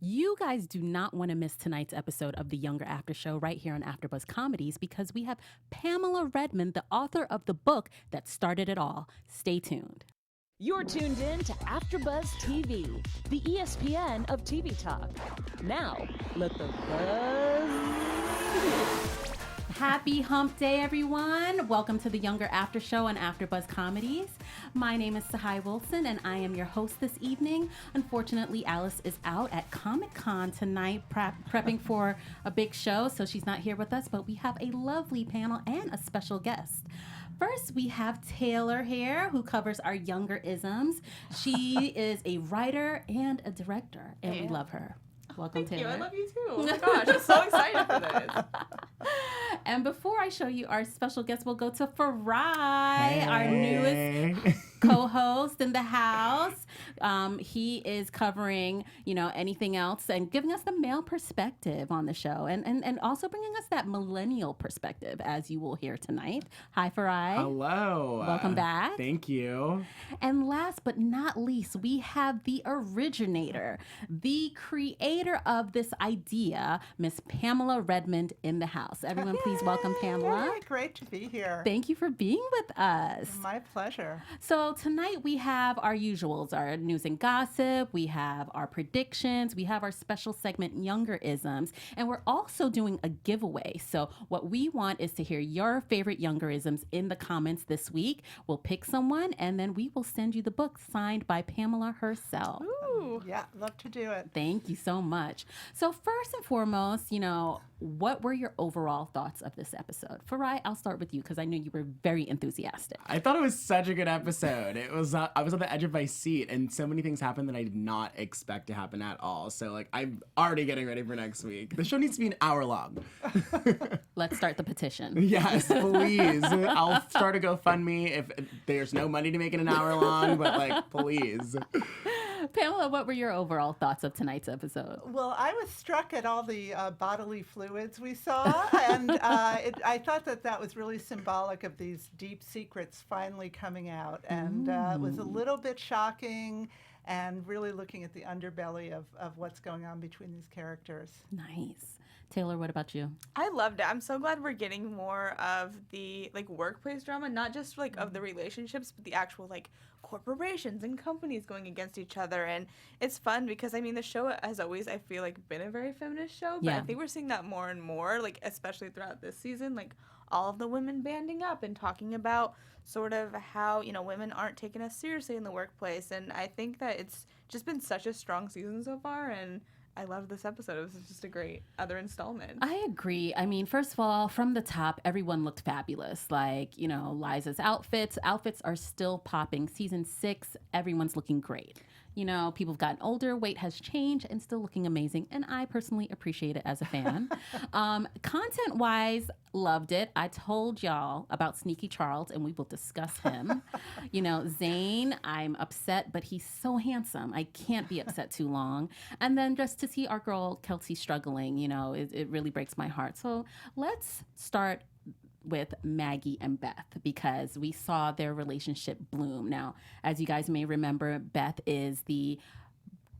You guys do not want to miss tonight's episode of the Younger After Show right here on Afterbuzz Comedies because we have Pamela Redmond, the author of the book that started it all. Stay tuned. You're tuned in to Afterbuzz TV, the ESPN of TV talk. Now, let the buzz begin. Happy Hump Day, everyone. Welcome to the Younger After Show on Afterbuzz Comedies. My name is Tsahai Wilson, and I am your host this evening. Unfortunately, Alice is out at Comic-Con tonight prepping for a big show, so she's not here with us, but we have a lovely panel and a special guest. First, we have Taylor here, who covers our YoungerIsms. She is a writer and a director, and we love her. Welcome, Thank Taylor. you. I love you too. Oh my gosh, I'm so excited for this. And before I show you our special guest, we'll go to Farai, our newest co-host in the house. He is covering, anything else and giving us the male perspective on the show and also bringing us that millennial perspective, as you will hear tonight. Hi, Farai. Hello. Welcome back. Thank you. And last but not least, we have the originator, the creator of this idea, Miss Pamela Redmond in the house. Everyone, please welcome Pamela. Yay, great to be here. Thank you for being with us. My pleasure. So tonight we have our usuals, our news and gossip, we have our predictions, we have our special segment, YoungerIsms, and we're also doing a giveaway. So what we want is to hear your favorite YoungerIsms in the comments this week. We'll pick someone, and then we will send you the book signed by Pamela herself. Ooh. Yeah, love to do it. Thank you so much. So first and foremost, what were your overall thoughts of this episode? Farai, I'll start with you because I know you were very enthusiastic. I thought it was such a good episode. It was I was on the edge of my seat, and so many things happened that I did not expect to happen at all. So I'm already getting ready for next week. The show needs to be an hour long. Let's start the petition. Yes, please. I'll start a GoFundMe if there's no money to make it an hour long, but please. Pamela, what were your overall thoughts of tonight's episode? Well, I was struck at all the bodily fluids we saw, and I thought that was really symbolic of these deep secrets finally coming out, and it was a little bit shocking and really looking at the underbelly of what's going on between these characters. Nice. Taylor, what about you? I loved it. I'm so glad we're getting more of the workplace drama, not just of the relationships, but the actual corporations and companies going against each other. And it's fun because the show has always, I feel been a very feminist show, but I think we're seeing that more and more, especially throughout this season, all of the women banding up and talking about sort of how, women aren't taken as seriously in the workplace. And I think that it's just been such a strong season so far, and I loved this episode. It was just a great other installment. I agree. First of all, from the top, everyone looked fabulous. Liza's outfits are still popping. Season 6, everyone's looking great. People have gotten older, weight has changed, and still looking amazing. And I personally appreciate it as a fan. Content-wise, loved it. I told y'all about Sneaky Charles, and we will discuss him. Zayn, I'm upset, but he's so handsome. I can't be upset too long. And then just to see our girl Kelsey struggling, it really breaks my heart. So let's start with Maggie and Beth because we saw their relationship bloom. Now, as you guys may remember, Beth is the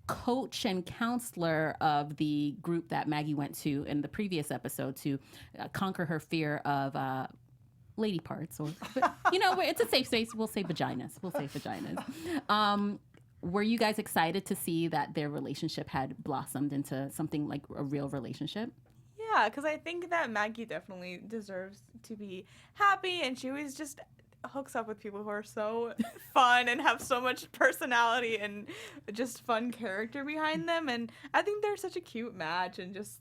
coach and counselor of the group that Maggie went to in the previous episode to conquer her fear of lady parts, or it's a safe space. We'll say vaginas. Were you guys excited to see that their relationship had blossomed into something like a real relationship? Yeah, because I think that Maggie definitely deserves to be happy, and she always just hooks up with people who are so fun and have so much personality and just fun character behind them. And I think they're such a cute match and just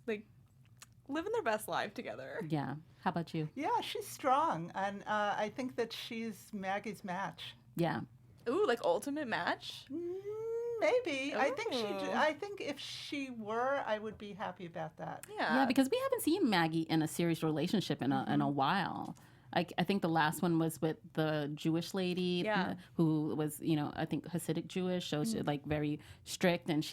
living their best life together. Yeah. How about you? Yeah, she's strong, and I think that she's Maggie's match. Yeah. Ooh, ultimate match? Maybe. Ooh. I think if she were, I would be happy about that. Yeah, because we haven't seen Maggie in a serious relationship in a while. I think the last one was with the Jewish lady who was, I think Hasidic Jewish, so she, very strict, and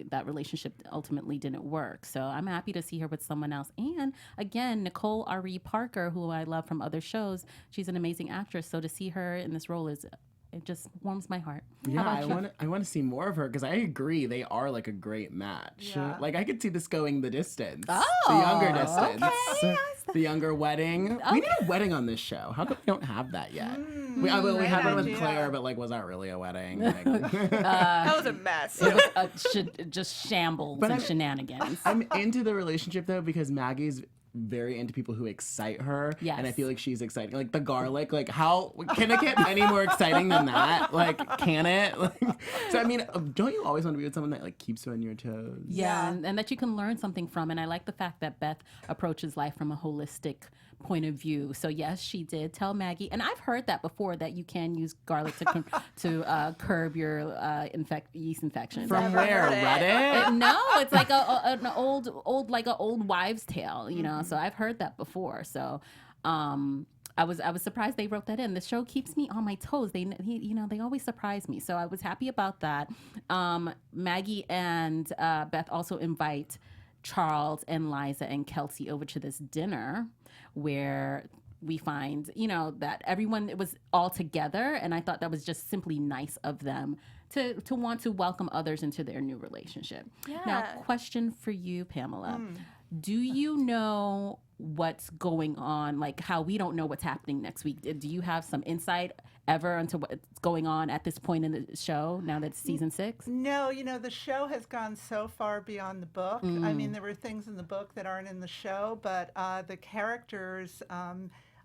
that relationship ultimately didn't work. So I'm happy to see her with someone else. And again, Nicole Ari Parker, who I love from other shows, she's an amazing actress. So to see her in this role is it just warms my heart. Yeah, How about you? I want to see more of her because I agree they are like a great match. Yeah. Like I could see this going the distance, Oh, the younger distance, okay. the younger wedding. We need a wedding on this show. How come we don't have that yet? We great had one with idea. Claire, but like, was that really a wedding? Like, That was a mess. It was just shambles and shenanigans. I'm into the relationship though because Maggie's very into people who excite her, Yes. and I feel like she's exciting. Like the garlic, like how can it get any more exciting than that? Like, can it? Like, so I mean, don't you always want to be with someone that like keeps you on your toes? Yeah, and that you can learn something from. And I like the fact that Beth approaches life from a holistic point of view. So yes, she did tell Maggie, and I've heard that before, that you can use garlic to curb your yeast infection. From Never where? heard it. Reddit? No, it's like an old wives' tale, you know. So I've heard that before. So I was surprised they wrote that in. The show keeps me on my toes. They always surprise me. So I was happy about that. Maggie and Beth also invite Charles and Liza and Kelsey over to this dinner where we find, that everyone was all together, and I thought that was just simply nice of them to want to welcome others into their new relationship. Yeah. Now, question for you, Pamela. Do you know what's going on, like how we don't know what's happening next week? Do you have some insight ever into what's going on at this point in the show now that it's season 6? No, the show has gone so far beyond the book. I mean, there were things in the book that aren't in the show, but the characters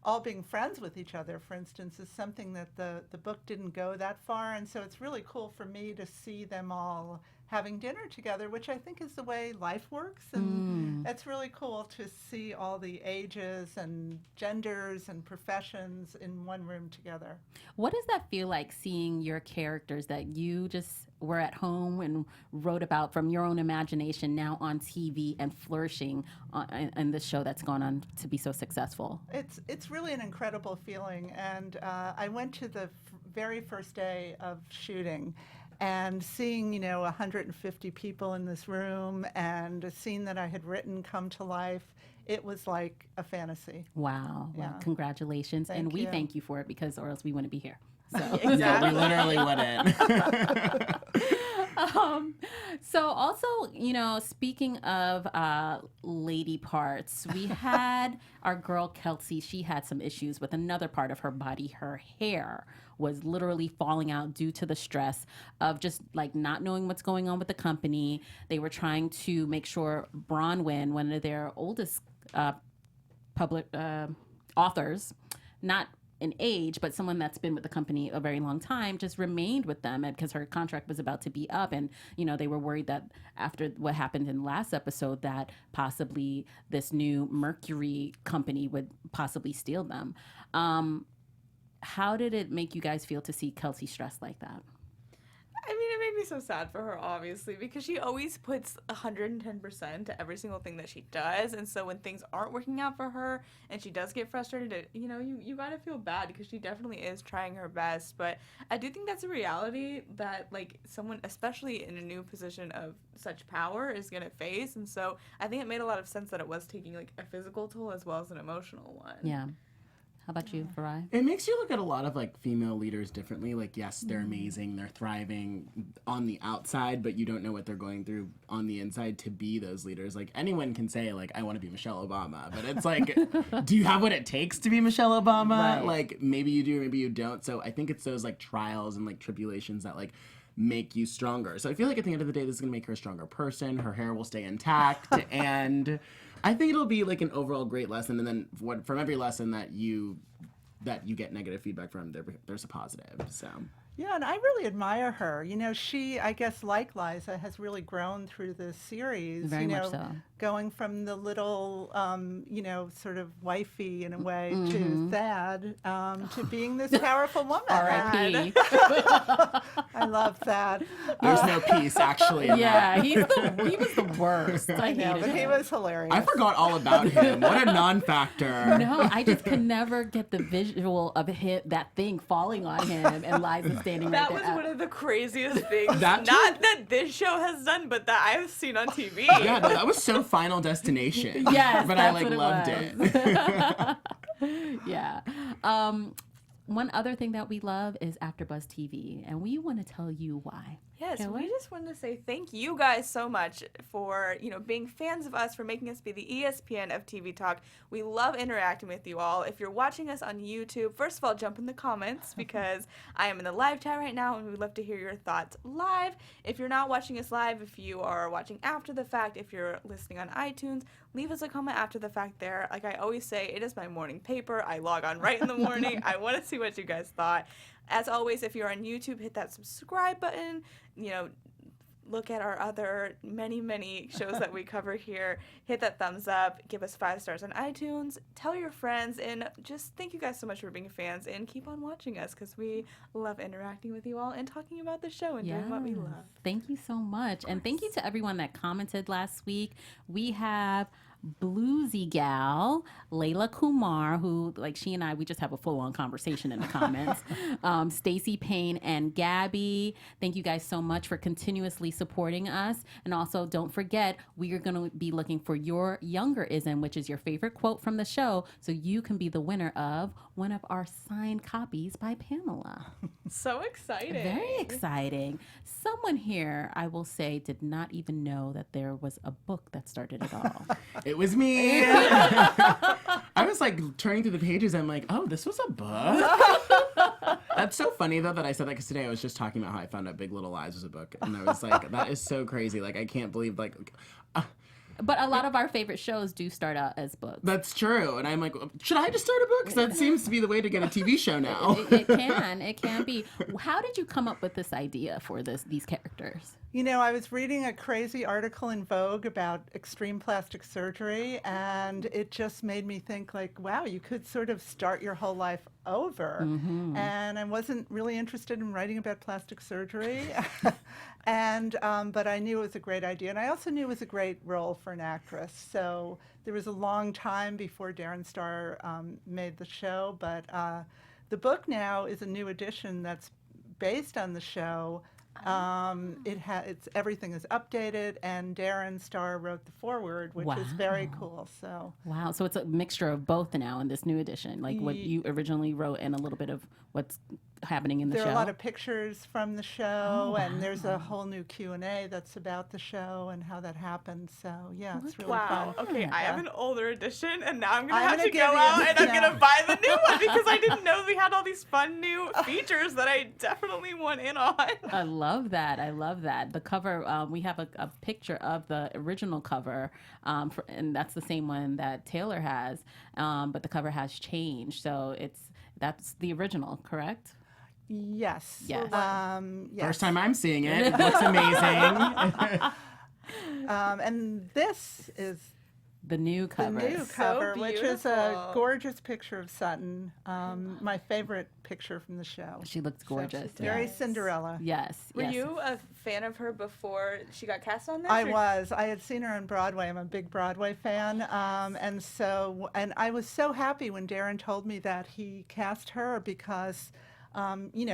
all being friends with each other, for instance, is something that the book didn't go that far. And so it's really cool for me to see them all having dinner together, which I think is the way life works. And it's really cool to see all the ages and genders and professions in one room together. What does that feel like, seeing your characters that you just were at home and wrote about from your own imagination now on TV and flourishing in the show that's gone on to be so successful? It's really an incredible feeling. And I went to the very first day of shooting, and seeing, 150 people in this room and a scene that I had written come to life, it was like a fantasy. Wow. Yeah. Well, congratulations. And we you. thank you for it, because or else we wouldn't be here. So. No, we literally wouldn't. So also, speaking of lady parts, we had our girl Kelsey. She had some issues with another part of her body. Her hair was literally falling out due to the stress of just like not knowing what's going on with the company. They were trying to make sure Bronwyn, one of their oldest public authors, not in age, but someone that's been with the company a very long time, just remained with them because her contract was about to be up. And, they were worried that after what happened in the last episode, that possibly this new Mercury company would possibly steal them. How did it make you guys feel to see Kelsey stressed like that? I mean, it made me so sad for her, obviously, because she always puts 110% to every single thing that she does. And so when things aren't working out for her and she does get frustrated, you gotta feel bad, because she definitely is trying her best. But I do think that's a reality that, like, someone, especially in a new position of such power, is gonna face. And so I think it made a lot of sense that it was taking, like, a physical toll as well as an emotional one. Yeah. How about you, Farai? It makes you look at a lot of like female leaders differently. Like, yes, they're amazing, they're thriving on the outside, but you don't know what they're going through on the inside to be those leaders. Like, anyone can say, like, I want to be Michelle Obama, but it's like, do you have what it takes to be Michelle Obama? Right. Like, maybe you do, maybe you don't. So I think it's those like trials and like tribulations that like make you stronger. So I feel like at the end of the day, this is gonna make her a stronger person. Her hair will stay intact, and I think it'll be like an overall great lesson. And then from every lesson that you get negative feedback from, there's a positive. So Yeah, and I really admire her. She, I guess, like Liza, has really grown through the series. Very much so. Going from the little, sort of wifey in a way to Thad, to being this powerful woman. R.I.P. I love Thad. there's no peace actually in Yeah, that. he was the worst. I Yeah, hated but he him. was hilarious. I forgot all about him. What a non-factor. No, I just could never get the visual of that thing falling on him and Liza standing That right was there. one of the craziest things. That Not that this show has done, but that I've seen on TV. Yeah, no, that was so Final Destination. Yes, but I that's like what it loved was. it. Yeah. one other thing that we love is Afterbuzz TV, and we want to tell you why. Yes, Can we just wanted to say thank you guys so much for, being fans of us, for making us be the ESPN of TV talk. We love interacting with you all. If you're watching us on YouTube, first of all, jump in the comments because I am in the live chat right now and we'd love to hear your thoughts live. If you're not watching us live, if you are watching after the fact, if you're listening on iTunes, leave us a comment after the fact there. Like I always say, it is my morning paper. I log on right in the morning. I want to see what you guys thought. As always, if you're on YouTube, hit that subscribe button. Look at our other many shows that we cover here. Hit that thumbs up. Give us 5 stars on iTunes. Tell your friends. And just thank you guys so much for being fans. And keep on watching us because we love interacting with you all and talking about the show and doing what we love. Thank you so much. And thank you to everyone that commented last week. We have Bluesy Gal, Layla Kumar, who, like, she and I, we just have a full-on conversation in the comments. Stacy Payne and Gabby, thank you guys so much for continuously supporting us. And also, don't forget, we are going to be looking for your YoungerIsm, which is your favorite quote from the show, so you can be the winner of one of our signed copies by Pamela. So exciting. Very exciting. Someone here, I will say, did not even know that there was a book that started it all. It was me. I was like turning through the pages. I'm like, oh, this was a book. That's so funny though that I said that because today I was just talking about how I found out Big Little Lies was a book, and I was like, that is so crazy. Like I can't believe But a lot of our favorite shows do start out as books. That's true. And I'm like, should I just start a book? Because that seems to be the way to get a TV show now. It can be. How did you come up with this idea for these characters? I was reading a crazy article in Vogue about extreme plastic surgery, and it just made me think, like, wow, you could sort of start your whole life over. Mm-hmm. And I wasn't really interested in writing about plastic surgery, but I knew it was a great idea, and I also knew it was a great role for an actress. So there was a long time before Darren Star made the show, but the book now is a new edition that's based on the show. Everything is updated, and Darren Star wrote the foreword, which is very cool. So so it's a mixture of both now in this new edition, like what you originally wrote and a little bit of what's happening in the show. There are a lot of pictures from the show, and there's a whole new Q&A that's about the show and how that happened. So yeah, it's really fun. Okay, I have an older edition, and now I'm gonna have to go out and I'm gonna buy the new one because I didn't know we had all these fun new features that I definitely want in on. I love that. The cover, we have a picture of the original cover, and that's the same one that Taylor has, but the cover has changed. So that's the original, correct? Yes. Yes. Yes. First time I'm seeing it. It looks amazing. And this is the new cover. The new cover, So which is a gorgeous picture of Sutton. My favorite picture from the show. She looks gorgeous. Very Cinderella. Yes. Were you a fan of her before she got cast on this? I was. I had seen her on Broadway. I'm a big Broadway fan. And I was so happy when Darren told me that he cast her because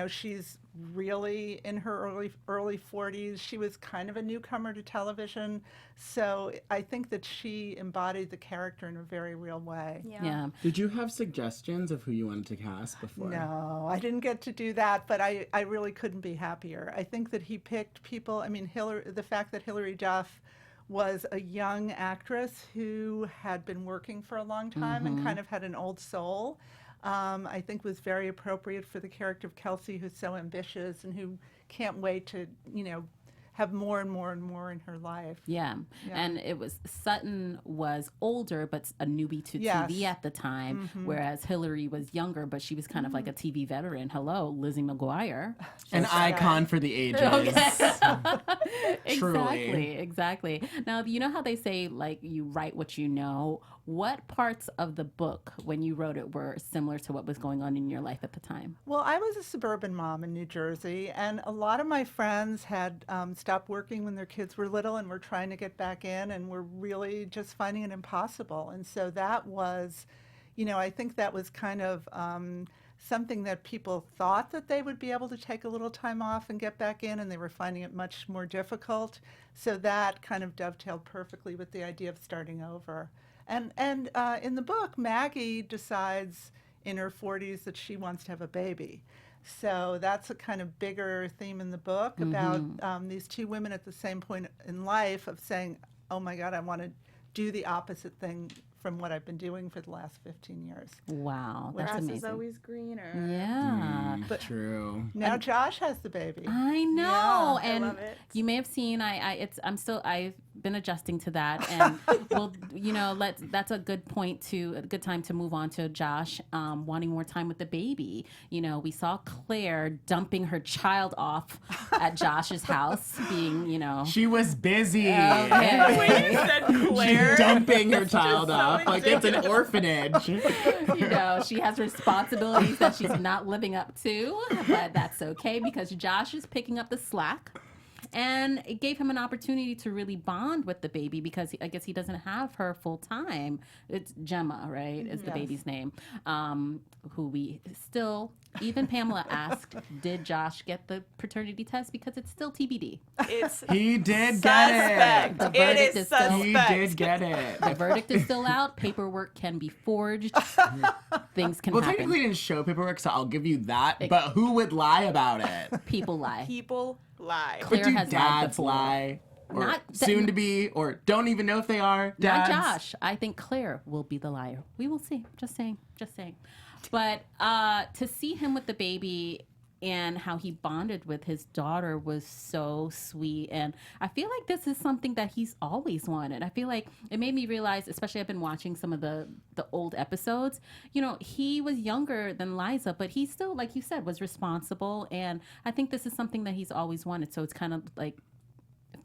she's really in her early 40s. She was kind of a newcomer to television. So I think that she embodied the character in a very real way. Yeah. Did you have suggestions of who you wanted to cast before? No, I didn't get to do that, but I really couldn't be happier. I think that he picked people. I mean, the fact that Hilary Duff was a young actress who had been working for a long time and kind of had an old soul, I think was very appropriate for the character of Kelsey, who's so ambitious and who can't wait to, have more and more and more in her life. Yeah. And Sutton was older, but a newbie to TV at the time, whereas Hillary was younger, but she was kind of like a TV veteran. Hello, Lizzie McGuire. An icon for the ages. Truly. Exactly. Now, you know how they say, like, you write what you know? What parts of the book, when you wrote it, were similar to what was going on in your life at the time? Well, I was a suburban mom in New Jersey, and a lot of my friends had stopped working when their kids were little and were trying to get back in and were really just finding it impossible. And so that was, I think that was kind of something that people thought that they would be able to take a little time off and get back in, and they were finding it much more difficult. So that kind of dovetailed perfectly with the idea of starting over. And in the book, Maggie decides in her 40s that she wants to have a baby. So that's a kind of bigger theme in the book about these two women at the same point in life of saying, oh my God, I want to do the opposite thing from what I've been doing for the last 15 years. Wow, that's Grass amazing. is always greener. Yeah. But True. now Josh has the baby. I know, Yeah, and I love it. you may have seen. I've been adjusting to that, and well, that's a good time to move on to Josh wanting more time with the baby. We saw Claire dumping her child off at Josh's house, being She was busy. Okay. When you said Claire, She's dumping her child so off like it's an orphanage. she has responsibilities that she's not living up to, but that's okay because Josh is picking up the slack. And it gave him an opportunity to really bond with the baby because I guess he doesn't have her full time. It's Gemma, right? Is the baby's name. Who we still, even Pamela asked, did Josh get the paternity test? Because it's still TBD. He did suspect. get The It verdict is is still- suspect. it. He did get it. The verdict is still out. Paperwork can be forged. Things can Well, happen. technically, he didn't show paperwork, so I'll give you that. But who would lie about it? People lie. people lie. But Claire do has lied dads before. lie? Or Not- soon to be, or don't even know if they are Not dads? Josh. I think Claire will be the liar. We will see. Just saying. But to see him with the baby and how he bonded with his daughter was so sweet. And I feel like this is something that he's always wanted. I feel like it made me realize, especially I've been watching some of the old episodes, he was younger than Liza, but he still, like you said, was responsible. And I think this is something that he's always wanted. So it's kind of like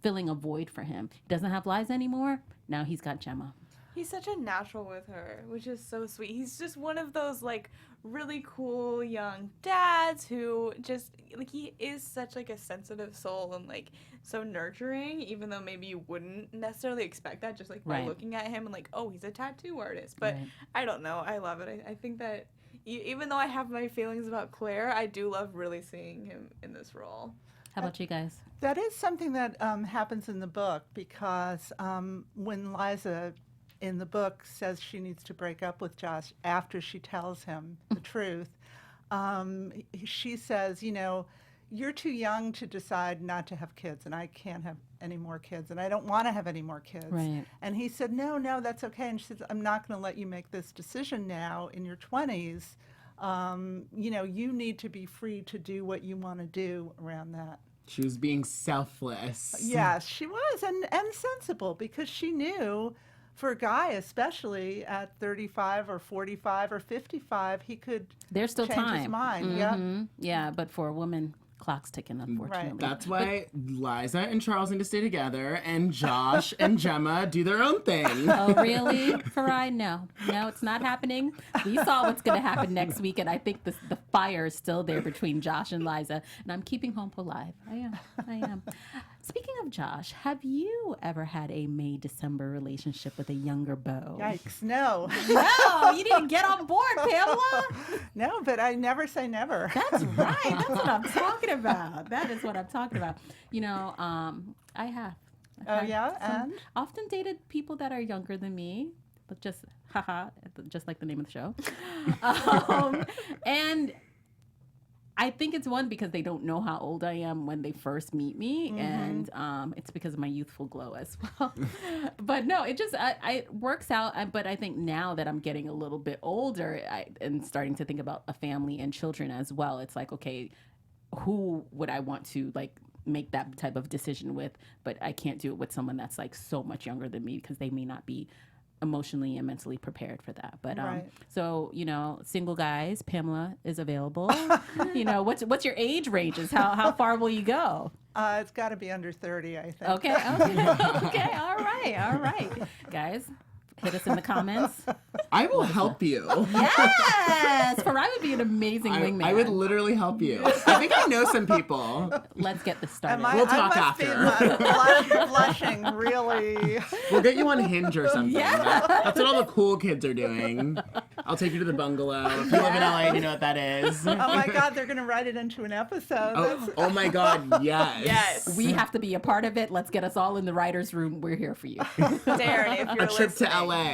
filling a void for him. He doesn't have Liza anymore. Now he's got Gemma. He's such a natural with her, which is so sweet. He's just one of those like really cool young dads who just like he is such like a sensitive soul and like so nurturing, even though maybe you wouldn't necessarily expect that just like by Right. looking at him and like, oh, he's a tattoo artist. But Right. I don't know. I love it. I think that even though I have my feelings about Claire, I do love really seeing him in this role. How about you guys? That is something that happens in the book because when Liza in the book says she needs to break up with Josh after she tells him the truth, she says, you're too young to decide not to have kids, and I can't have any more kids, and I don't want to have any more kids. Right. And he said, no, that's okay. And she said, I'm not going to let you make this decision now in your 20s. You need to be free to do what you want to do around that. She was being selfless. Yes, she was, and sensible, because she knew for a guy, especially at 35 or 45 or 55, he could There's still change time. his mind. Mhm. Yeah, but for a woman, clock's ticking, unfortunately. That's why Liza and Charles need to stay together, and Josh and Gemma do their own thing. Oh, really? Farai? No, it's not happening. We saw what's going to happen next week, and I think the fire is still there between Josh and Liza, and I'm keeping hope alive. I am. Speaking of Josh, have you ever had a May-December relationship with a younger beau? Yikes, no. No, you need to get on board, Pamela. No, but I never say never. That's right. That's what I'm talking about. That is what I'm talking about. I have. Oh, yeah? And? Often dated people that are younger than me, but just like the name of the show. And I think it's one because they don't know how old I am when they first meet me, and it's because of my youthful glow as well. But no, it just it works out. But I think now that I'm getting a little bit older and starting to think about a family and children as well, it's like, okay, who would I want to like make that type of decision with? But I can't do it with someone that's like so much younger than me because they may not be emotionally and mentally prepared for that. But Right. so single guys, Pamela is available. What's your age ranges? How far will you go? It's got to be under 30, I think. Okay. All right, guys, hit us in the comments. I will help you. Yes, Farai would be an amazing wingman. I would literally help you. I think I know some people. Let's get this started. We'll talk I must be blushing, really. We'll get you on Hinge or something. Yeah. That's what all the cool kids are doing. I'll take you to the bungalow. If you live in LA, you know what that is. Oh, my God, they're going to write it into an episode. Oh my God, yes. Yes. We have to be a part of it. Let's get us all in the writer's room. We're here for you. Darren, if you're A trip to listening. LA.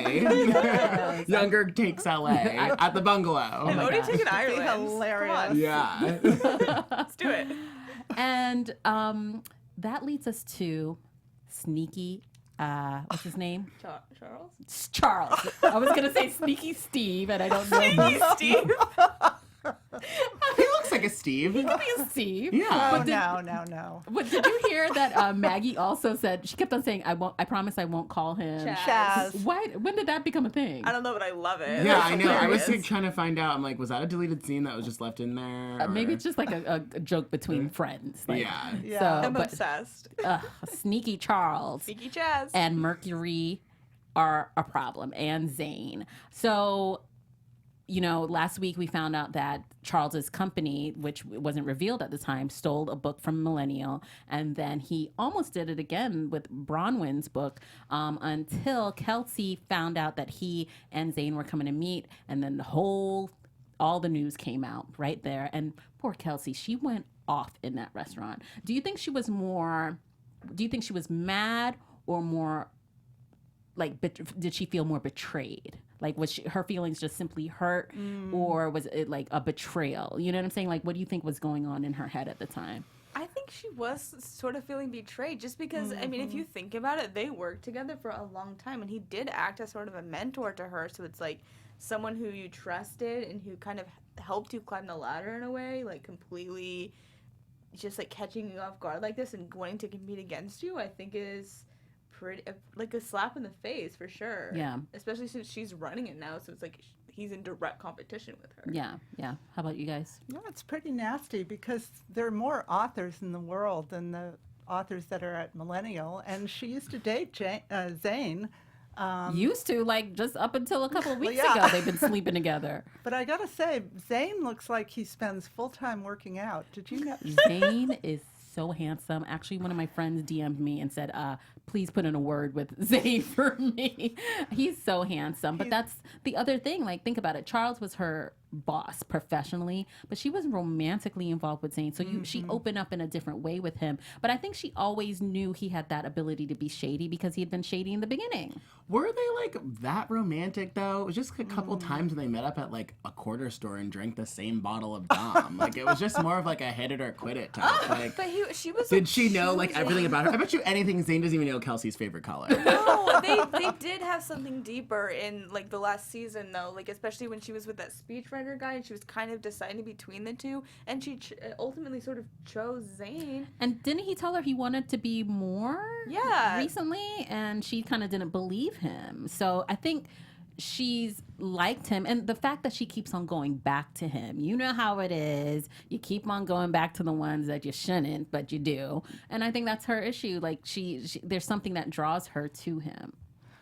Yes. Younger takes LA at the bungalow. And Odie taking That'd Ireland. be hilarious. Yeah. Let's do it. And that leads us to sneaky, what's his name? Charles? It's Charles. I was going to say sneaky Steve, and I don't know. Sneaky Steve. He looks like a Steve. He could be a Steve. Yeah. Oh, no. But did you hear that Maggie also said, she kept on saying, I promise I won't call him. Chaz. Why? When did that become a thing? I don't know, but I love it. Yeah, It's I know. I was hilarious. like, trying to find out. I'm like, was that a deleted scene that was just left in there? Maybe or- it's just like a joke between friends. Like, Yeah. Yeah. So, I'm but obsessed. sneaky Charles Sneaky Chaz. and Mercury are a problem, and Zayn. So, last week we found out that Charles's company, which wasn't revealed at the time, stole a book from Millennial, and then he almost did it again with Bronwyn's book until Kelsey found out that he and Zayn were coming to meet, and then all the news came out right there. And poor Kelsey, she went off in that restaurant. Do you think she was mad or more like, did she feel more betrayed? Like, was her feelings just simply hurt, or was it like a betrayal? You know what I'm saying? Like, what do you think was going on in her head at the time? I think she was sort of feeling betrayed just because, I mean, if you think about it, they worked together for a long time, and he did act as sort of a mentor to her. So it's like someone who you trusted and who kind of helped you climb the ladder in a way, like completely just like catching you off guard like this and wanting to compete against you, I think is pretty like a slap in the face for sure. Yeah. Especially since she's running it now, so it's like he's in direct competition with her. Yeah. How about you guys? No, it's pretty nasty because there are more authors in the world than the authors that are at Millennial, and she used to date Zayn. Used to, like, just up until a couple of weeks yeah. ago, they've been sleeping together. But I gotta say, Zayn looks like he spends full time working out. Did you know? Zayn is so handsome. Actually, one of my friends DM'd me and said, please put in a word with Zayn for me. He's so handsome. But that's the other thing. Like, think about it. Charles was her boss professionally, but she was romantically involved with Zayn. So she opened up in a different way with him. But I think she always knew he had that ability to be shady because he had been shady in the beginning. Were they like that romantic though? It was just a couple times when they met up at like a quarter store and drank the same bottle of Dom. Like it was just more of like a hit it or quit it type. Like, But she was did like, she know like was everything about her? I bet you anything Zayn doesn't even know Kelsey's favorite color. No, they did have something deeper in like the last season though, like especially when she was with that speechwriter guy and she was kind of deciding between the two, and she ultimately sort of chose Zayn. And didn't he tell her he wanted to be more recently? And she kind of didn't believe him. So I think she's liked him. And the fact that she keeps on going back to him, you know how it is. You keep on going back to the ones that you shouldn't, but you do. And I think that's her issue. Like she there's something that draws her to him.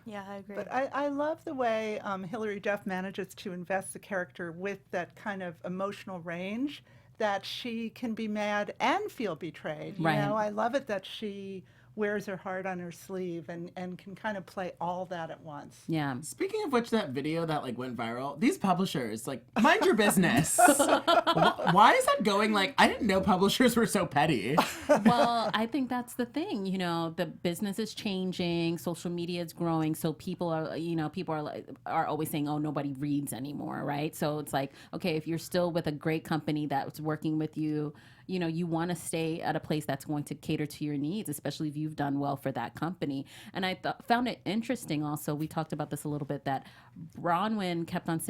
Yeah, I agree. But I love the way Hilary Duff manages to invest the character with that kind of emotional range that she can be mad and feel betrayed. You know, I love it that she wears her heart on her sleeve and can kind of play all that at once. Yeah. Speaking of which, that video that like went viral, these publishers, like, mind your business. Why is that going? Like, I didn't know publishers were so petty. Well, I think that's the thing. You know, the business is changing, social media is growing, so people are always saying, "Oh, nobody reads anymore," right? So it's like, okay, if you're still with a great company that's working with you, you know, you want to stay at a place that's going to cater to your needs, especially if you've done well for that company. And I found it interesting also, we talked about this a little bit, that Bronwyn kept on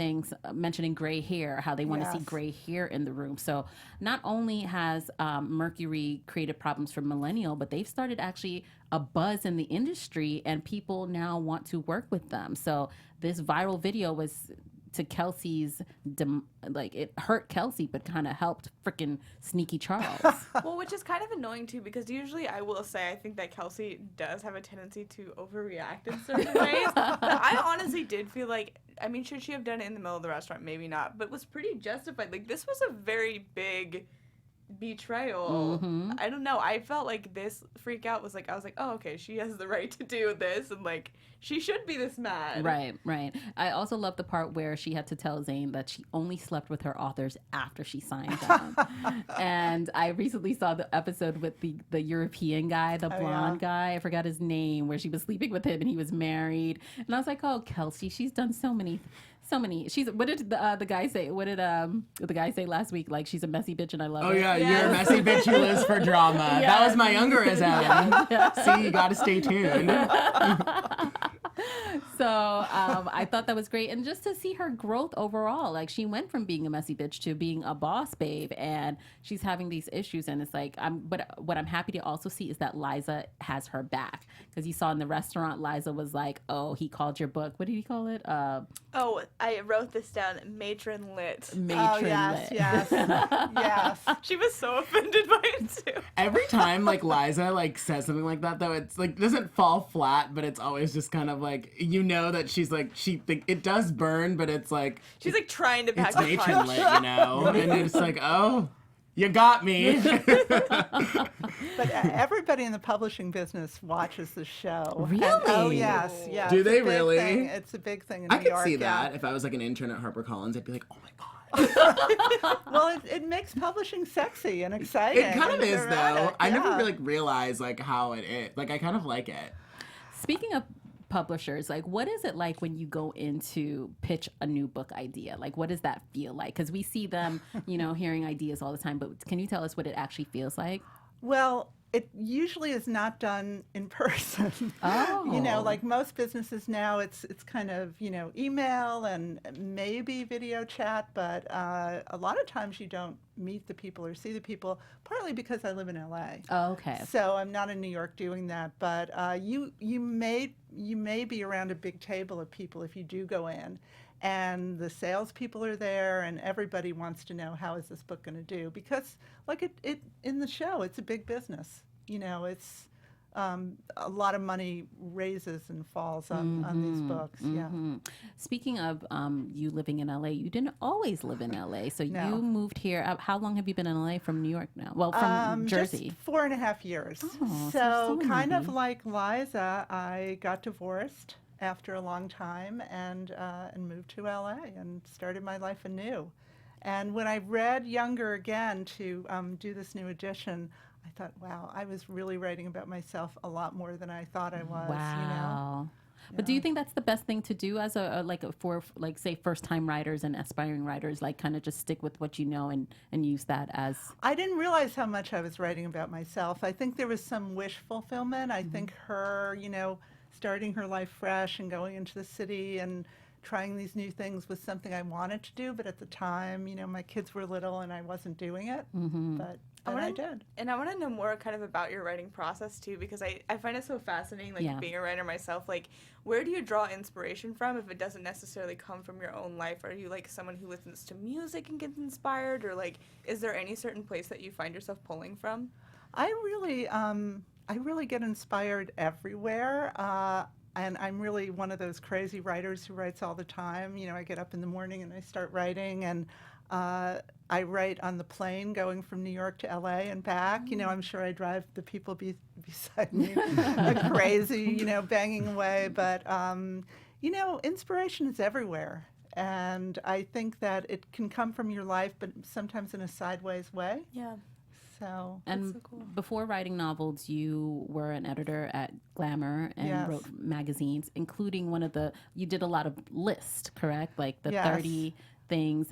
mentioning gray hair, how they want to see gray hair in the room. So not only has Mercury created problems for Millennial, but they've started actually a buzz in the industry and people now want to work with them. So this viral video was to Kelsey's, it hurt Kelsey, but kind of helped freaking sneaky Charles. Well, which is kind of annoying too, because usually I will say I think that Kelsey does have a tendency to overreact in certain ways. But I honestly did feel like, I mean, should she have done it in the middle of the restaurant? Maybe not, but was pretty justified. Like, this was a very big Betrayal. I don't know. I felt like this freak out was like, I was like, oh, okay, she has the right to do this, and like she should be this mad. Right. I also love the part where she had to tell Zane that she only slept with her authors after she signed them. And I recently saw the episode with the European guy, the blonde guy. I forgot his name, where she was sleeping with him and he was married. And I was like, oh, Kelsey, she's done so many. What did the guy say? What did the guy say last week? Like, she's a messy bitch and I love her. Oh yeah, you're a messy bitch who lives for drama. That was my YoungerIsm. See, you gotta stay tuned. So I thought that was great, and just to see her growth overall, like she went from being a messy bitch to being a boss babe, and she's having these issues, and it's like but what I'm happy to also see is that Liza has her back, because you saw in the restaurant, Liza was like, oh, he called your book, what did he call it? Oh, I wrote this down, matron lit. Matron lit. Yes. She was so offended by it too. Every time like Liza like says something like that, though, it's like doesn't fall flat, but it's always just kind of like, you know, that she's like, it does burn, but it's like she's like trying to pack it's the matron punch. lit, you know, and it's like, oh, you got me. But everybody in the publishing business watches the show. Really? And, oh, yes. Do it's a they big really? thing. It's a big thing in I New could York. see yeah. that if I was like an intern at HarperCollins, I'd be like, oh my god. Well, it makes publishing sexy and exciting. It kind of and is though. dramatic, I never yeah. really realized like how it is. Like I kind of like it. Speaking of publishers, like what is it like when you go in to pitch a new book idea? Like what does that feel like? Because we see them, you know, hearing ideas all the time, but can you tell us what it actually feels like? Well, it usually is not done in person. Oh. You know, like most businesses now, it's kind of, you know, email and maybe video chat, but a lot of times you don't meet the people or see the people, partly because I live in LA. Oh, okay. So I'm not in New York doing that, but you may be around a big table of people if you do go in, and the salespeople are there, and everybody wants to know, how is this book going to do? Because like it in the show, it's a big business. You know, it's a lot of money raises and falls on these books. Yeah. Speaking of you living in LA, you didn't always live in LA. So No. you moved here. How long have you been in LA from New York now? Well, from Jersey. Just 4.5 years. Oh, so so kind of neat. like Liza, I got divorced after a long time and moved to LA and started my life anew. And when I read Younger again to do this new edition, I thought, wow, I was really writing about myself a lot more than I thought I was. Wow. You know? But do you think that's the best thing to do as for say first time writers and aspiring writers, like kind of just stick with what you know and use that as? I didn't realize how much I was writing about myself. I think there was some wish fulfillment. I think her, you know, starting her life fresh and going into the city and trying these new things was something I wanted to do, but at the time, you know, my kids were little and I wasn't doing it, but I did. And I want to know more kind of about your writing process too, because I find it so fascinating, like being a writer myself, like where do you draw inspiration from if it doesn't necessarily come from your own life? Are you like someone who listens to music and gets inspired, or like is there any certain place that you find yourself pulling from? I really get inspired everywhere. And I'm really one of those crazy writers who writes all the time. You know, I get up in the morning and I start writing, and I write on the plane going from New York to LA and back. You know, I'm sure I drive the people beside me crazy, you know, banging away. But, you know, inspiration is everywhere. And I think that it can come from your life, but sometimes in a sideways way. Yeah. So, And so cool. before writing novels, you were an editor at Glamour and wrote magazines, including you did a lot of lists, correct? Like the 30 things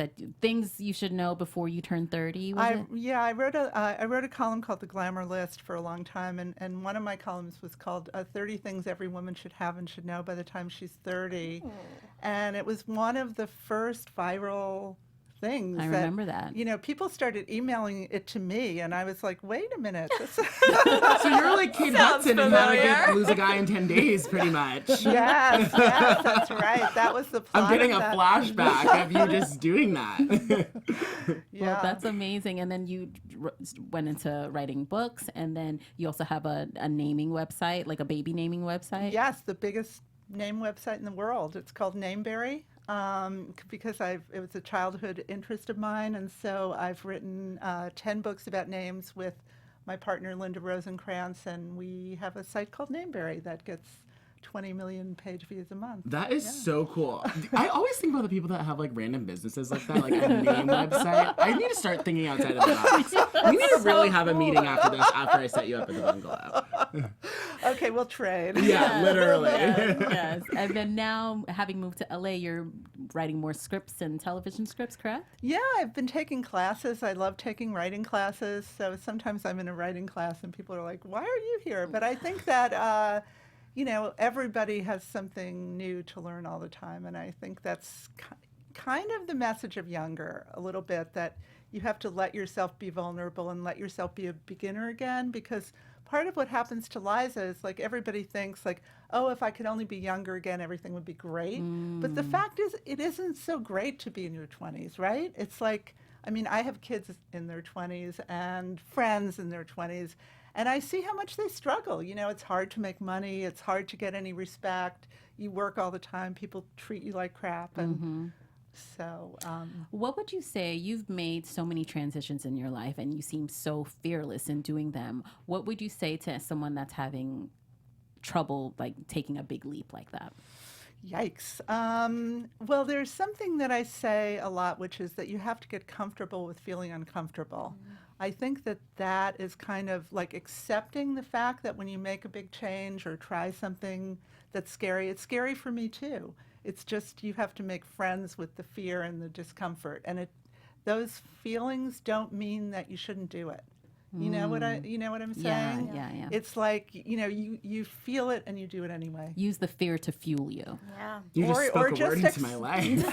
you should know before you turn 30. Yeah, I wrote a column called The Glamour List for a long time, and one of my columns was called 30 Things Every Woman Should Have and Should Know by the Time She's 30. Oh. And it was one of the first viral things. I remember that. You know, people started emailing it to me, and I was like, wait a minute. So you're like Kate Hudson and How to Lose a Guy in 10 Days, pretty much. Yes, that's right. That was the plot. I'm getting a flashback of you just doing that. Well, that's amazing. And then you went into writing books, and then you also have a naming website, like a baby naming website. Yes, the biggest name website in the world. It's called Nameberry. because it was a childhood interest of mine, and so I've written 10 books about names with my partner Linda Rosenkrantz, and we have a site called Nameberry that gets 20 million page views a month. That is so cool. I always think about the people that have like random businesses like that, like a name website. I need to start thinking outside of the box. We need to really have a meeting after this, after I set you up at the bungalow. Okay, we'll trade. Yeah, literally. Yes. And then now, having moved to LA, you're writing more scripts and television scripts, correct? Yeah, I've been taking classes. I love taking writing classes. So sometimes I'm in a writing class and people are like, why are you here? But I think that, everybody has something new to learn all the time. And I think that's kind of the message of Younger, a little bit, that you have to let yourself be vulnerable and let yourself be a beginner again, because part of what happens to Liza is like everybody thinks like, oh, if I could only be younger again, everything would be great. But the fact is, it isn't so great to be in your 20s, right? It's like, I have kids in their 20s and friends in their 20s, and I see how much they struggle. It's hard to make money. It's hard to get any respect. You work all the time. People treat you like crap. And so... what would you say? You've made so many transitions in your life and you seem so fearless in doing them. What would you say to someone that's having trouble like taking a big leap like that? Yikes. Well, there's something that I say a lot, which is that you have to get comfortable with feeling uncomfortable. I think that is kind of like accepting the fact that when you make a big change or try something that's scary, it's scary for me too. It's just you have to make friends with the fear and the discomfort. And those feelings don't mean that you shouldn't do it. You know what I'm saying? Yeah. It's like, you feel it and you do it anyway. Use the fear to fuel you. Yeah. You just spoke a word into my life.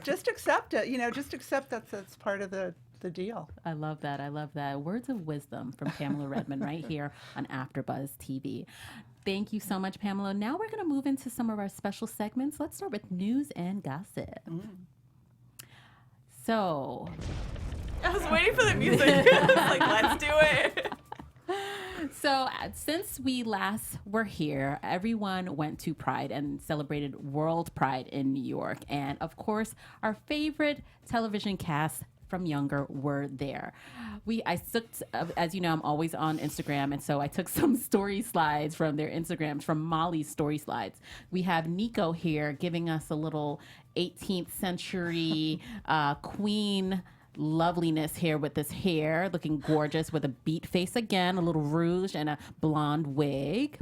Just accept it. Just accept that's part of the deal. I love that. Words of wisdom from Pamela Redmond right here on Afterbuzz TV. Thank you so much, Pamela. Now we're going to move into some of our special segments. Let's start with news and gossip. So... I was waiting for the music. I was like, let's do it. So since we last were here, everyone went to Pride and celebrated World Pride in New York. And of course, our favorite television cast from Younger were there. I took, as you know, I'm always on Instagram, and so I took some story slides from their Instagrams, from Molly's story slides. We have Nico here giving us a little 18th century queen loveliness here with this hair, looking gorgeous with a beat face again, a little rouge and a blonde wig.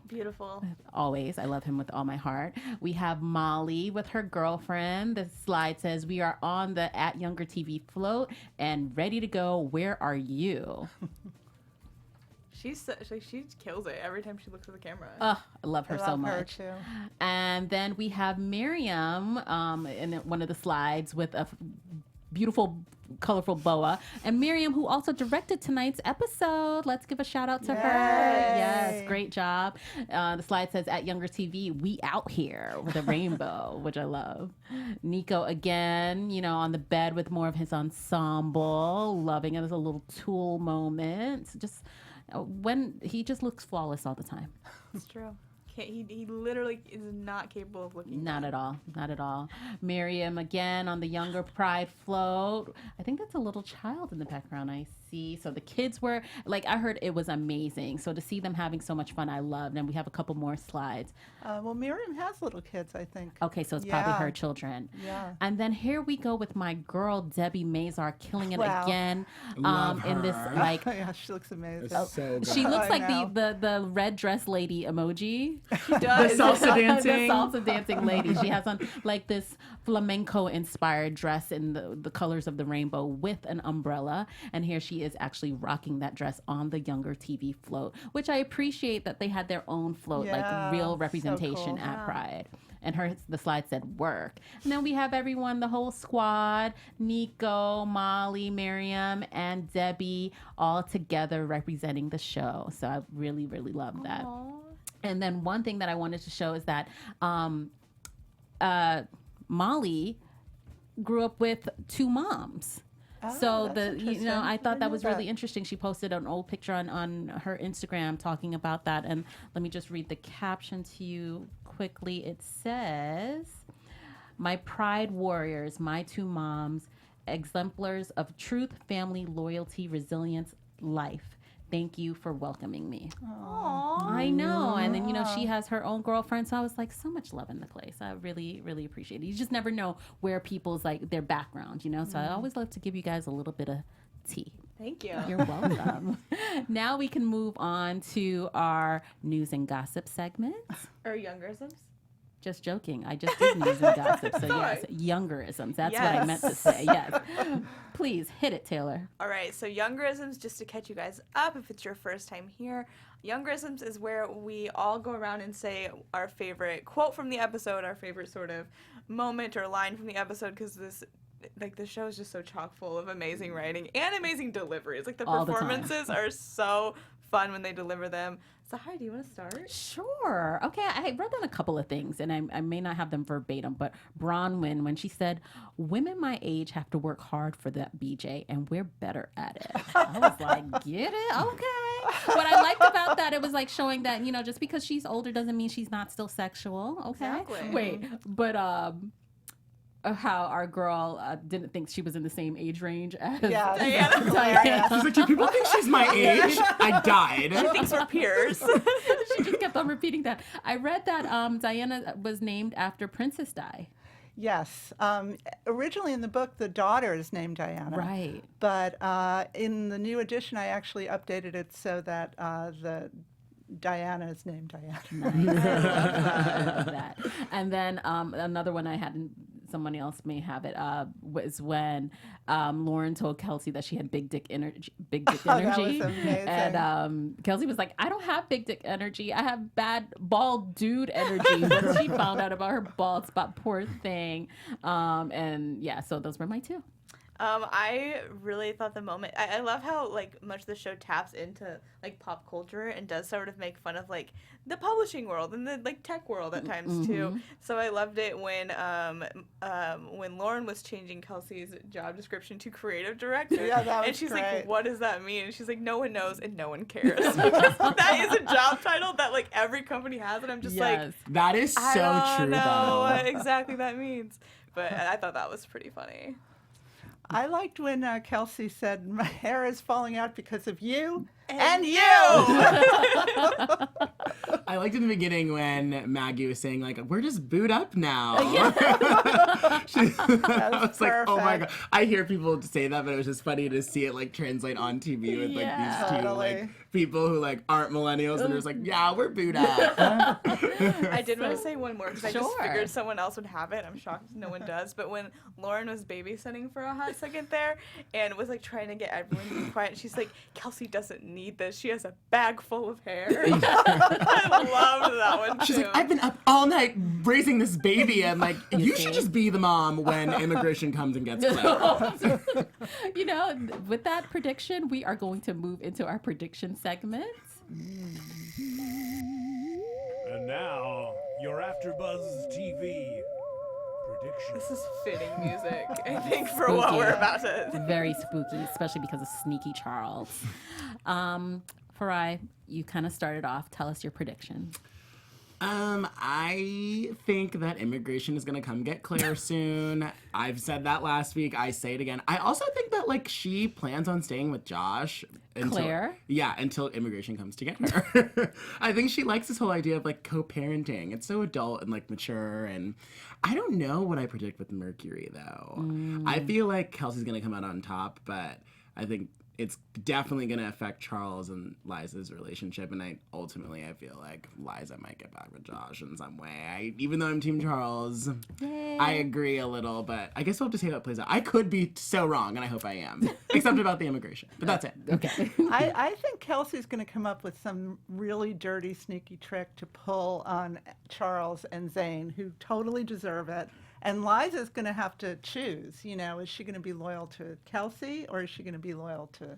Beautiful. Always. I love him with all my heart. We have Molly with her girlfriend. The slide says, we are on the @YoungerTV float and ready to go. Where are you? She kills it every time she looks at the camera. I love her so much. Her too. And then we have Miriam in one of the slides with a beautiful, colorful boa. And Miriam, who also directed tonight's episode. Let's give a shout out to her. Yes, great job. The slide says, @YoungerTV, we out here with a rainbow, which I love. Nico again, on the bed with more of his ensemble. Loving it as a little Tool moment. Just when he just looks flawless all the time. It's true. He literally is not capable of looking. Not at all. Miriam again on the Younger Pride float. I think that's a little child in the background I see. So the kids were, I heard it was amazing. So to see them having so much fun, I loved. And we have a couple more slides. Well, Miriam has little kids, I think. Okay, so it's probably her children. Yeah. And then here we go with my girl, Debbie Mazar, killing it again. Love in this, her. Yeah, she looks amazing. It's so good. she looks I like know. the red dress lady emoji. She does. The salsa dancing. The salsa dancing lady. She has on this flamenco inspired dress in the colors of the rainbow with an umbrella. And here she is actually rocking that dress on the Younger TV float, which I appreciate that they had their own float, real representation cool. at Pride. And the slide said work. And then we have everyone, the whole squad, Nico, Molly, Miriam, and Debbie, all together representing the show. So I really, really love that. Aww. And then one thing that I wanted to show is that Molly grew up with two moms. So I thought that was really interesting. She posted an old picture on her Instagram talking about that. And let me just read the caption to you quickly. It says, My pride warriors, my two moms, exemplars of truth, family, loyalty, resilience, life. Thank you for welcoming me. Aww. I know. And then, she has her own girlfriend. So I was like, so much love in the place. I really, really appreciate it. You just never know where people's their background, So I always love to give you guys a little bit of tea. Thank you. You're welcome. Now we can move on to our news and gossip segment. Or Youngerisms. Just joking. I just did news and gossip. So yes, Youngerisms. That's what I meant to say. Yes. Please hit it, Taylor. All right. So Youngerisms, just to catch you guys up, if it's your first time here, Youngerisms is where we all go around and say our favorite quote from the episode, our favorite sort of moment or line from the episode, because the show is just so chock full of amazing writing and amazing deliveries. The performances are so fun when they deliver them. Tsahai, do you want to start? Sure. Okay, I wrote down a couple of things, and I may not have them verbatim, but Bronwyn, when she said, women my age have to work hard for that BJ, and we're better at it. I was like, get it? Okay. What I liked about that, it was showing that, just because she's older doesn't mean she's not still sexual. Okay. Exactly. Wait, but how our girl didn't think she was in the same age range as Diana. She's like, do people think she's my age? I died. She thinks we're peers. She just kept on repeating that. I read that Diana was named after Princess Di. Yes. Originally in the book, the daughter is named Diana. Right. But in the new edition, I actually updated it so that the Diana is named Diana. I love that. And then another one I hadn't, someone else may have it, was when Lauren told Kelsey that she had big dick energy. That was amazing. And Kelsey was like, I don't have big dick energy. I have bad bald dude energy. When she found out about her bald spot, poor thing. And yeah, so those were my two. I really thought the moment, I love how much the show taps into pop culture and does sort of make fun of the publishing world and the tech world at times too. So I loved it when Lauren was changing Kelsey's job description to creative director. Yeah, that was and she's great. like, what does that mean? And she's like, no one knows and no one cares. Because that is a job title that every company has, and I'm just that is so I true don't know though. what exactly that means. But I thought that was pretty funny. I liked when Kelsey said, my hair is falling out because of you and you. I liked in the beginning when Maggie was saying, we're just booed up now. I was like, oh my God. I hear people say that, but it was just funny to see it translate on TV with these two people who aren't millennials and they're just yeah, we're booed up. I did want to say one more because I just figured someone else would have it. I'm shocked no one does. But when Lauren was babysitting for a hot second there and was trying to get everyone to be quiet, she's like, Kelsey doesn't need this. She has a bag full of hair. I loved that one too. She's like, I've been up all night raising this baby, and you should just be the mom when immigration comes and gets close. With that prediction, we are going to move into our prediction segments. And now, your Afterbuzz TV prediction. This is fitting music, I think, for what we're about to. It's very spooky, especially because of Sneaky Charles. Farai, you kind of started off. Tell us your prediction. I think that immigration is going to come get clear soon. I've said that last week. I say it again. I also think that she plans on staying with Josh. Until immigration comes to get her. I think she likes this whole idea of co-parenting. It's so adult and mature, and I don't know what I predict with Mercury though. I feel like Kelsey's going to come out on top, but I think it's definitely going to affect Charles and Liza's relationship, and I feel like Liza might get back with Josh in some way. Even though I'm Team Charles, I agree a little, but I guess we'll have to see how it plays out. I could be so wrong, and I hope I am, except about the immigration, but that's it. Okay. I think Kelsey's going to come up with some really dirty, sneaky trick to pull on Charles and Zane, who totally deserve it. And Liza's going to have to choose, is she going to be loyal to Kelsey or is she going to be loyal to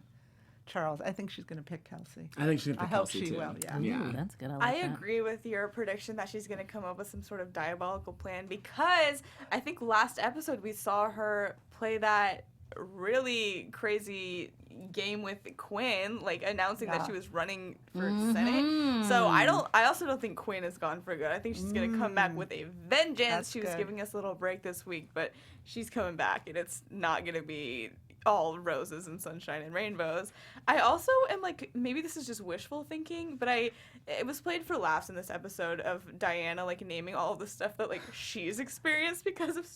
Charles? I think she's going to pick Kelsey. I think she's going to pick Kelsey, too. I hope she will, yeah. Ooh, that's good. I agree with your prediction that she's going to come up with some sort of diabolical plan, because I think last episode we saw her play that really crazy game with Quinn, like announcing that she was running for Senate. So I also don't think Quinn is gone for good. I think she's gonna come back with a vengeance. That's She was good. giving us a little break this week, but she's coming back, and it's not gonna be all roses and sunshine and rainbows. I also am like, maybe this is just wishful thinking, but it was played for laughs in this episode of Diana like naming all of the stuff that like she's experienced because of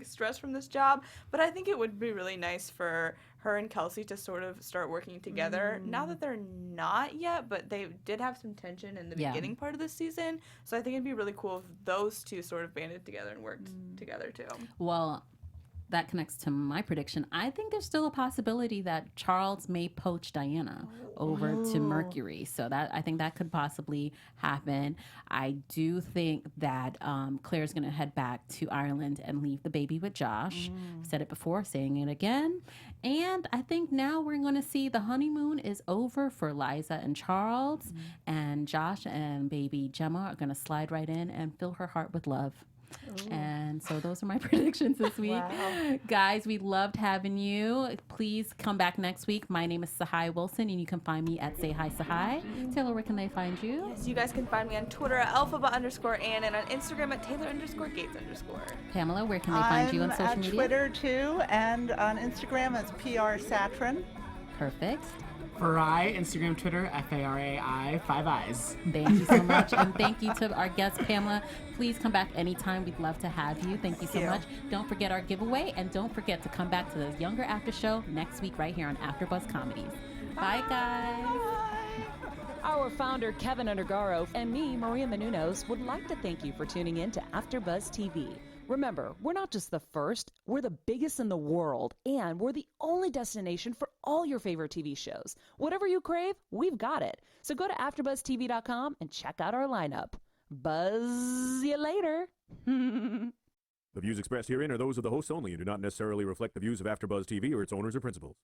stress from this job. But I think it would be really nice for her and Kelsey to sort of start working together. Now that they're not yet, but they did have some tension in the beginning part of this season. So I think it'd be really cool if those two sort of banded together and worked together too. Well, that connects to my prediction. I think there's still a possibility that Charles may poach Diana over to Mercury. So that I think that could possibly happen. I do think that Claire's going to head back to Ireland and leave the baby with Josh. I've said it before, saying it again. And I think now we're going to see the honeymoon is over for Liza and Charles. And Josh and baby Gemma are going to slide right in and fill her heart with love. And so those are my predictions this week. Wow. Guys, we loved having you. Please come back next week. My name is Tsahai Wilson, and you can find me at Say Hi Tsahai. Taylor, where can they find you? So you guys can find me on Twitter at alphaba_Ann and on Instagram at Taylor_Gates_. Pamela, where can they find you on social I'm media? at Twitter too, and on Instagram as PR Satrin. Perfect. Farai, Instagram, Twitter, Farai, 5 eyes. Thank you so much. And thank you to our guest, Pamela. Please come back anytime. We'd love to have you. Thank you so much. Don't forget our giveaway, and don't forget to come back to the Younger After Show next week right here on AfterBuzz Comedies. Bye, guys. Our founder, Kevin Undergaro, and me, Maria Menounos, would like to thank you for tuning in to AfterBuzz TV. Remember, we're not just the first, we're the biggest in the world, and we're the only destination for all your favorite TV shows. Whatever you crave, we've got it. So go to AfterBuzzTV.com and check out our lineup. Buzz you later. The views expressed herein are those of the hosts only and do not necessarily reflect the views of AfterBuzz TV or its owners or principals.